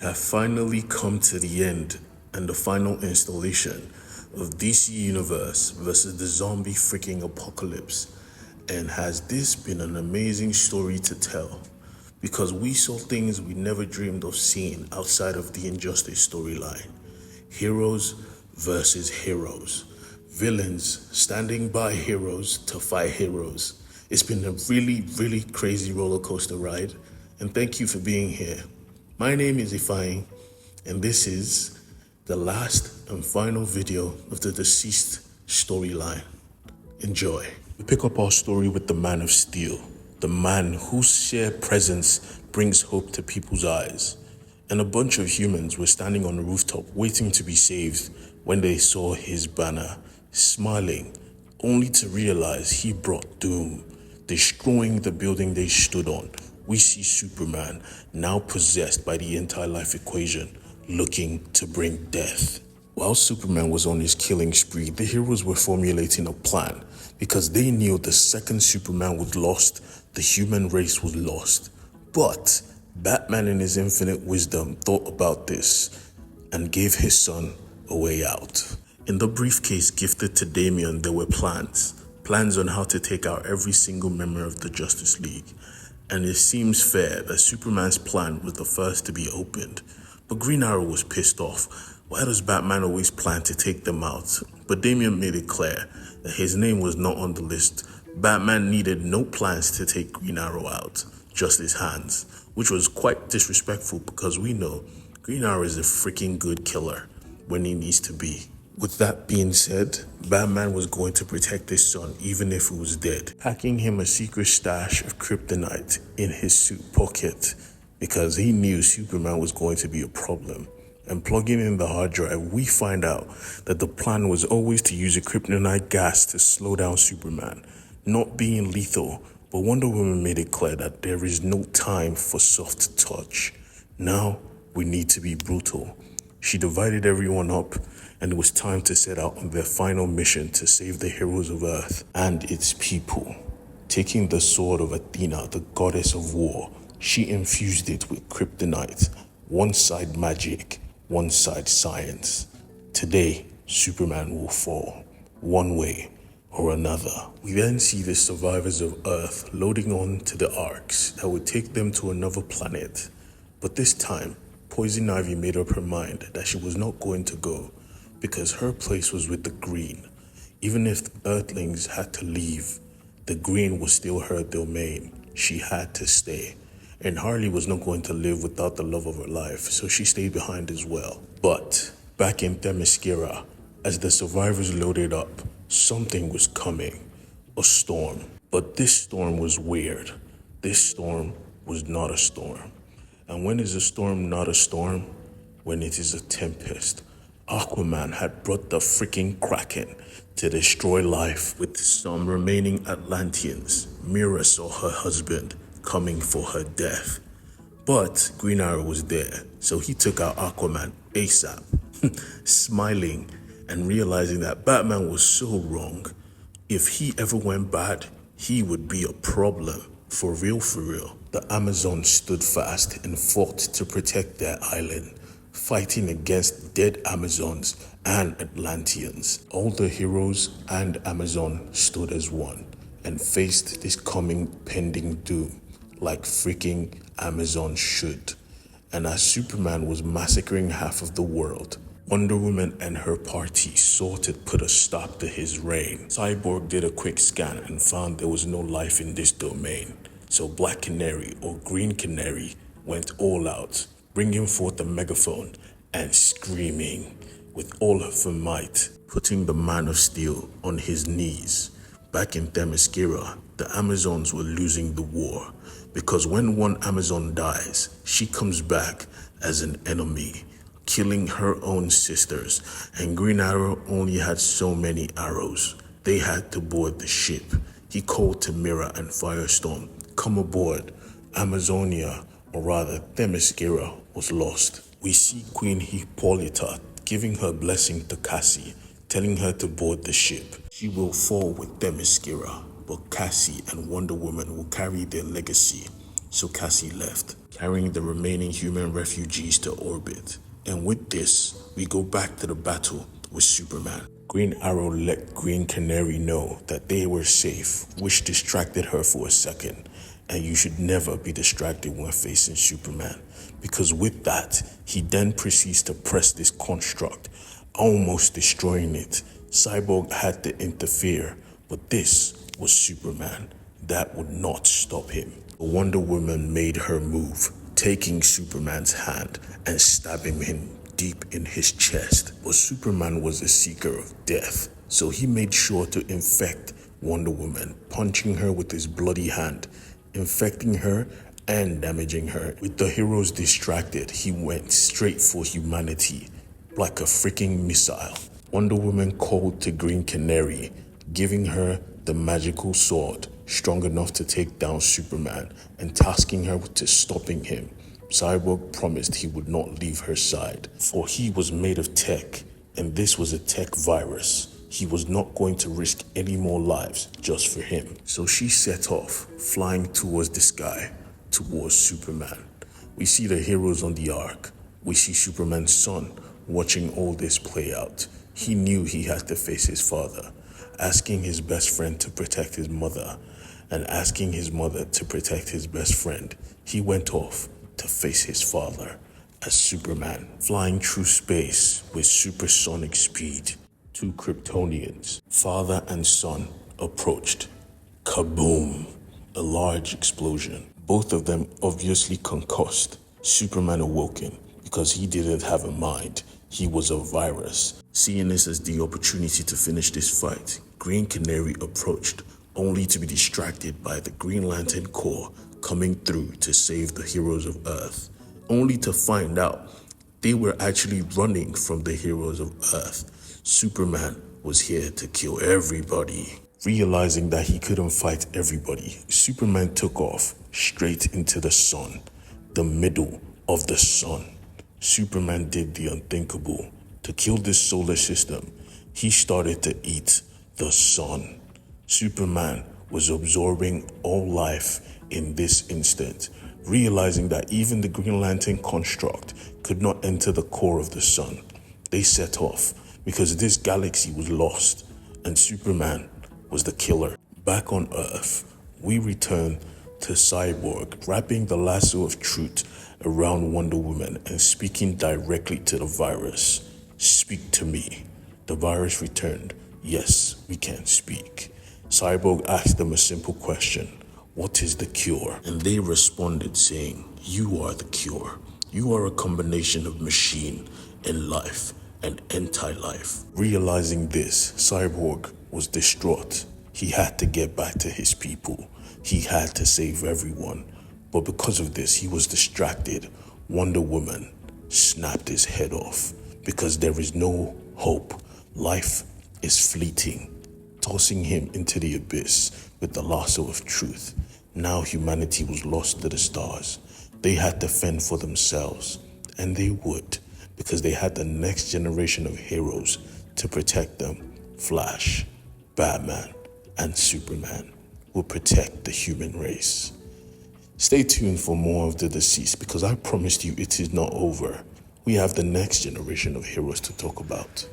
have finally come to the end and the final installation of DC Universe versus the zombie freaking apocalypse. And has this been an amazing story to tell? Because we saw things we never dreamed of seeing outside of the Injustice storyline. Heroes versus heroes. Villains standing by heroes to fight heroes. It's been a really crazy roller coaster ride. And thank you for being here. My name is Ifeanyi, and this is the last and final video of the deceased storyline. Enjoy. We pick up our story with the Man of Steel, the man whose sheer presence brings hope to people's eyes. And a bunch of humans were standing on the rooftop waiting to be saved when they saw his banner, smiling, only to realize he brought doom, destroying the building they stood on. We see Superman, now possessed by the anti-life equation, looking to bring death. While Superman was on his killing spree, the heroes were formulating a plan because they knew the second Superman was lost, the human race was lost. But Batman in his infinite wisdom thought about this and gave his son a way out. In the briefcase gifted to Damian, there were plans on how to take out every single member of the Justice League. And it seems fair that Superman's plan was the first to be opened. But Green Arrow was pissed off. Why does Batman always plan to take them out? But Damian made it clear that his name was not on the list. Batman needed no plans to take Green Arrow out, just his hands, which was quite disrespectful because we know Green Arrow is a freaking good killer when he needs to be. With that being said, Batman was going to protect his son even if he was dead, packing him a secret stash of kryptonite in his suit pocket because he knew Superman was going to be a problem. And plugging in the hard drive, we find out that the plan was always to use a kryptonite gas to slow down Superman, not being lethal, but Wonder Woman made it clear that there is no time for soft touch. Now we need to be brutal. She divided everyone up, and it was time to set out on their final mission to save the heroes of Earth and its people. Taking the sword of Athena, the goddess of war, she infused it with kryptonite. One side magic, one side science. Today, Superman will fall, one way or another. We then see the survivors of Earth loading on to the arcs that would take them to another planet. But this time, Poison Ivy made up her mind that she was not going to go because her place was with the Green. Even if the Earthlings had to leave, the Green was still her domain. She had to stay. And Harley was not going to live without the love of her life, so she stayed behind as well. But back in Themyscira, as the survivors loaded up, something was coming. A storm. But this storm was weird. This storm was not a storm. And when is a storm not a storm? When it is a tempest. Aquaman had brought the freaking Kraken to destroy life with some remaining Atlanteans. Mira saw her husband coming for her death. But Green Arrow was there, so he took out Aquaman ASAP, smiling and realizing that Batman was so wrong. If he ever went bad, he would be a problem. For real. The Amazons stood fast and fought to protect their island, fighting against dead Amazons and Atlanteans. All the heroes and Amazon stood as one and faced this coming pending doom like freaking Amazon should. And as Superman was massacring half of the world, Wonder Woman and her party sought to put a stop to his reign. Cyborg did a quick scan and found there was no life in this domain. So Black Canary or Green Canary went all out, bringing forth a megaphone and screaming with all of her might, putting the Man of Steel on his knees. Back in Themyscira, the Amazons were losing the war because when one Amazon dies, she comes back as an enemy, killing her own sisters, and Green Arrow only had so many arrows. They had to board the ship. He called to Mira and Firestorm, "Come aboard." Amazonia, or rather Themyscira, was lost. We see Queen Hippolyta giving her blessing to Cassie, telling her to board the ship. She will fall with Themyscira, but Cassie and Wonder Woman will carry their legacy. So Cassie left, carrying the remaining human refugees to orbit. And with this, we go back to the battle with Superman. Green Arrow let Green Canary know that they were safe, which distracted her for a second. And you should never be distracted when facing Superman, because with that, he then proceeds to press this construct, almost destroying it. Cyborg had to interfere, but this was Superman. That would not stop him. Wonder Woman made her move, taking Superman's hand and stabbing him deep in his chest. But Superman was a seeker of death, so he made sure to infect Wonder Woman, punching her with his bloody hand, infecting her and damaging her. With the heroes distracted, he went straight for humanity, like a freaking missile. Wonder Woman called to Green Canary, giving her the magical sword, strong enough to take down Superman, and tasking her with stopping him. Cyborg promised he would not leave her side, for he was made of tech, and this was a tech virus. He was not going to risk any more lives just for him. So she set off, flying towards the sky, towards Superman. We see the heroes on the Ark. We see Superman's son watching all this play out. He knew he had to face his father, asking his best friend to protect his mother, and asking his mother to protect his best friend. He went off to face his father as Superman, flying through space with supersonic speed. Two Kryptonians, father and son, approached. Kaboom! A large explosion. Both of them obviously concussed. Superman awoken because he didn't have a mind. He was a virus. Seeing this as the opportunity to finish this fight, Green Canary approached, only to be distracted by the Green Lantern Corps coming through to save the heroes of Earth, only to find out they were actually running from the heroes of Earth. Superman was here to kill everybody. Realizing that he couldn't fight everybody, Superman took off straight into the sun, the middle of the sun. Superman did the unthinkable. To kill this solar system, he started to eat the sun. Superman was absorbing all life in this instant, realizing that even the Green Lantern construct could not enter the core of the sun. They set off because this galaxy was lost, and Superman was the killer. Back on Earth, we return to Cyborg, wrapping the lasso of truth around Wonder Woman and speaking directly to the virus. Speak to me. The virus returned. Yes, we can speak. Cyborg asked them a simple question. What is the cure? And they responded saying, you are the cure. You are a combination of machine and life and anti-life. Realizing this, Cyborg was distraught. He had to get back to his people. He had to save everyone. But because of this, he was distracted. Wonder Woman snapped his head off because there is no hope. Life is fleeting, tossing him into the abyss with the lasso of truth. Now humanity was lost to the stars. They had to fend for themselves, and they would, because they had the next generation of heroes to protect them. Flash, Batman, and Superman will protect the human race. Stay tuned for more of The Deceased, because I promised you it is not over. We have the next generation of heroes to talk about.